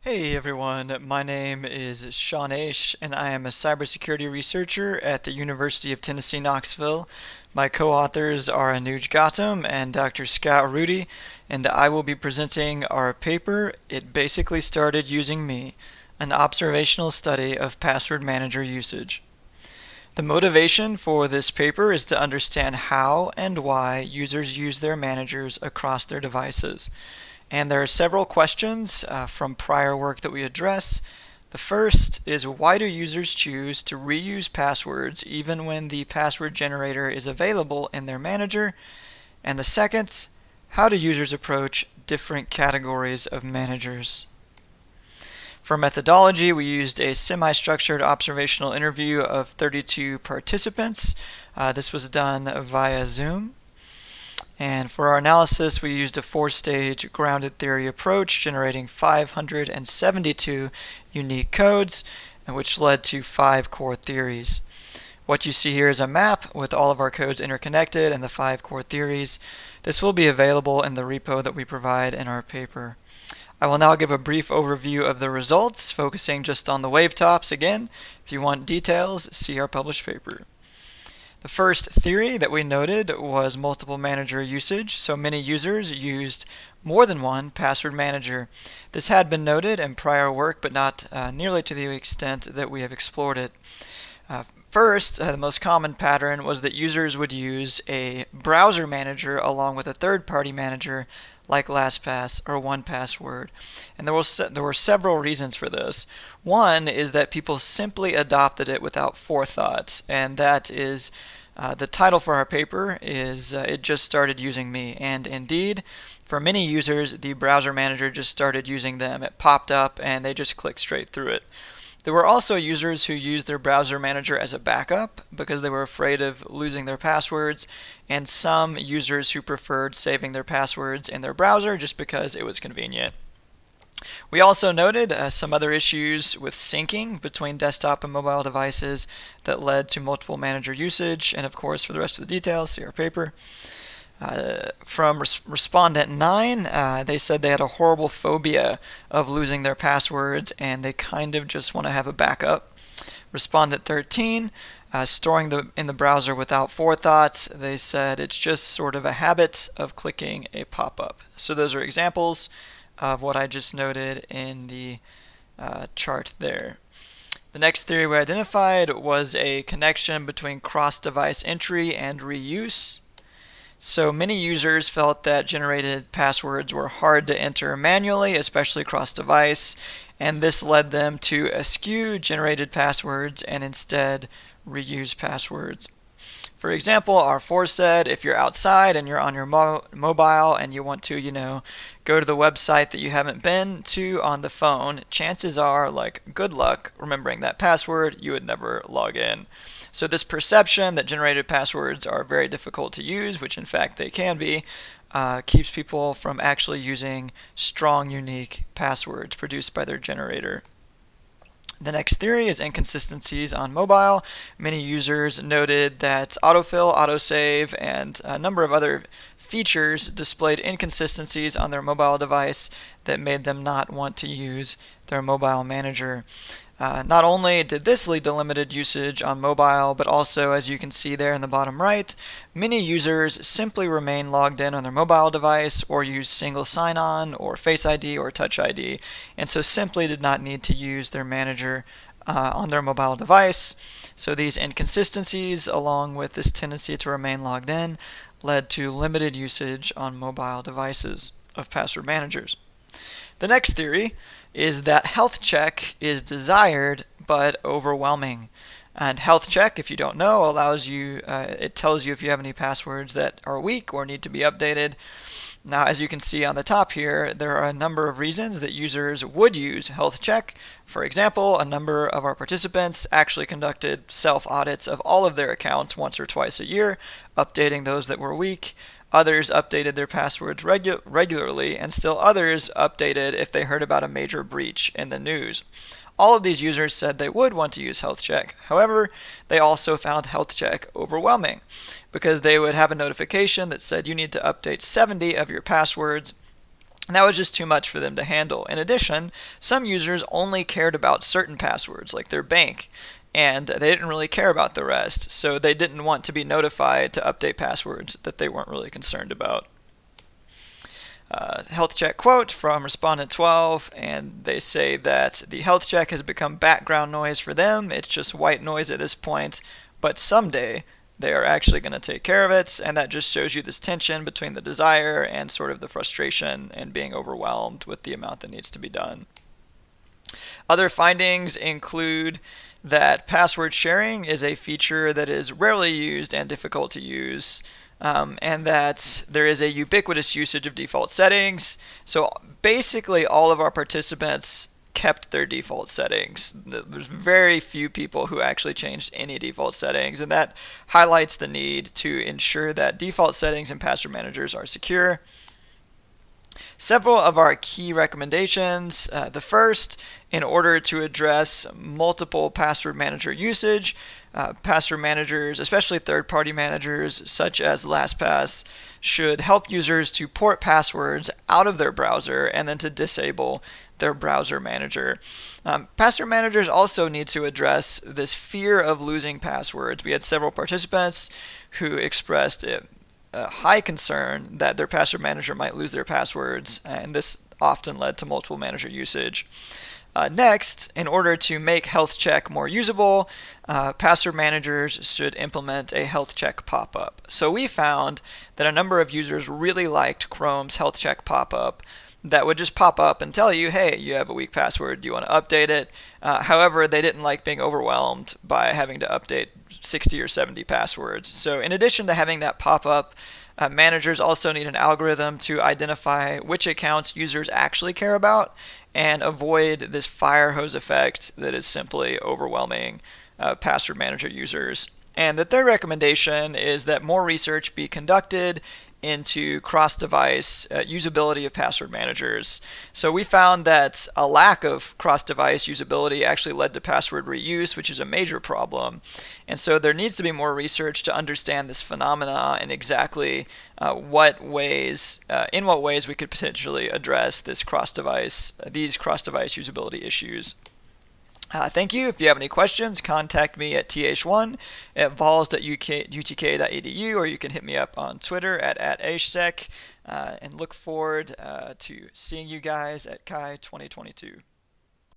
Hey everyone, my name is Sean Oesch, and I am a cybersecurity researcher at the University of Tennessee, Knoxville. My co-authors are Anuj Gautam and Dr. Scott Ruoti, and I will be presenting our paper, It Basically Started Using Me, an observational study of password manager usage. The motivation for this paper is to understand how and why users use their managers across their devices. And there are several questions from prior work that we address. The first is, why do users choose to reuse passwords even when the password generator is available in their manager? And the second, how do users approach different categories of managers? For methodology, we used a semi-structured observational interview of 32 participants. This was done via Zoom. And for our analysis, we used a four-stage grounded theory approach, generating 572 unique codes, which led to 5 core theories. What you see here is a map with all of our codes interconnected and the 5 core theories. This will be available in the repo that we provide in our paper. I will now give a brief overview of the results, focusing just on the wave tops again. If you want details, see our published paper. The first theory that we noted was multiple manager usage, so many users used more than one password manager. This had been noted in prior work, but not nearly to the extent that we have explored it. First, the most common pattern was that users would use a browser manager along with a third-party manager like LastPass or 1Password. And there were several reasons for this. One is that people simply adopted it without forethought, and that is the title for our paper is It Just Started Using Me. And indeed, for many users, the browser manager just started using them. It popped up and they just clicked straight through it. There were also users who used their browser manager as a backup because they were afraid of losing their passwords, and some users who preferred saving their passwords in their browser just because it was convenient. We also noted some other issues with syncing between desktop and mobile devices that led to multiple manager usage, and of course, for the rest of the details, see our paper. From respondent 9, they said they had a horrible phobia of losing their passwords and they kind of just want to have a backup. Respondent 13, storing in the browser without forethought, they said it's just sort of a habit of clicking a pop-up. So those are examples of what I just noted in the chart there. The next theory we identified was a connection between cross-device entry and reuse. So many users felt that generated passwords were hard to enter manually, especially cross-device, and this led them to eschew generated passwords and instead reuse passwords. For example, R4 said if you're outside and you're on your mobile and you want to, go to the website that you haven't been to on the phone, chances are, good luck remembering that password, you would never log in. So this perception that generated passwords are very difficult to use, which in fact they can be, keeps people from actually using strong, unique passwords produced by their generator. The next theory is inconsistencies on mobile. Many users noted that autofill, autosave, and a number of other features displayed inconsistencies on their mobile device that made them not want to use their mobile manager. Not only did this lead to limited usage on mobile, but also, as you can see there in the bottom right, many users simply remain logged in on their mobile device or use single sign-on or Face ID or Touch ID, and so simply did not need to use their manager on their mobile device. So these inconsistencies, along with this tendency to remain logged in, led to limited usage on mobile devices of password managers. The next theory is that health check is desired but overwhelming. And health check, if you don't know, allows you, it tells you if you have any passwords that are weak or need to be updated. Now, as you can see on the top here, there are a number of reasons that users would use health check. For example, a number of our participants actually conducted self-audits of all of their accounts once or twice a year, updating those that were weak. Others updated their passwords regularly, and still others updated if they heard about a major breach in the news. All of these users said they would want to use health check. However, they also found health check overwhelming because they would have a notification that said you need to update 70 of your passwords And that was just too much for them to handle. In addition, some users only cared about certain passwords, like their bank, and they didn't really care about the rest, so they didn't want to be notified to update passwords that they weren't really concerned about. Health check quote from respondent 12, and they say that the health check has become background noise for them. It's just white noise at this point, but someday they are actually going to take care of it, and that just shows you this tension between the desire and sort of the frustration and being overwhelmed with the amount that needs to be done. Other findings include that password sharing is a feature that is rarely used and difficult to use, and that there is a ubiquitous usage of default settings. So basically all of our participants kept their default settings. There's very few people who actually changed any default settings, and that highlights the need to ensure that default settings and password managers are secure. Several of our key recommendations. The first, in order to address multiple password manager usage, password managers, especially third-party managers such as LastPass, should help users to port passwords out of their browser and then to disable their browser manager. Password managers also need to address this fear of losing passwords. We had several participants who expressed a high concern that their password manager might lose their passwords, and this often led to multiple manager usage. Next, in order to make health check more usable, password managers should implement a health check pop-up. So we found that a number of users really liked Chrome's health check pop-up that would just pop up and tell you, hey, you have a weak password, do you want to update it? However, they didn't like being overwhelmed by having to update 60 or 70 passwords. So in addition to having that pop up, managers also need an algorithm to identify which accounts users actually care about and avoid this fire hose effect that is simply overwhelming password manager users. And the third recommendation is that more research be conducted into cross-device usability of password managers. So we found that a lack of cross-device usability actually led to password reuse, which is a major problem. And so there needs to be more research to understand this phenomena and exactly in what ways we could potentially address these cross-device usability issues. Thank you. If you have any questions, contact me at th1@vols.utk.edu, or you can hit me up on Twitter at Oesch, and look forward to seeing you guys at CHI 2022.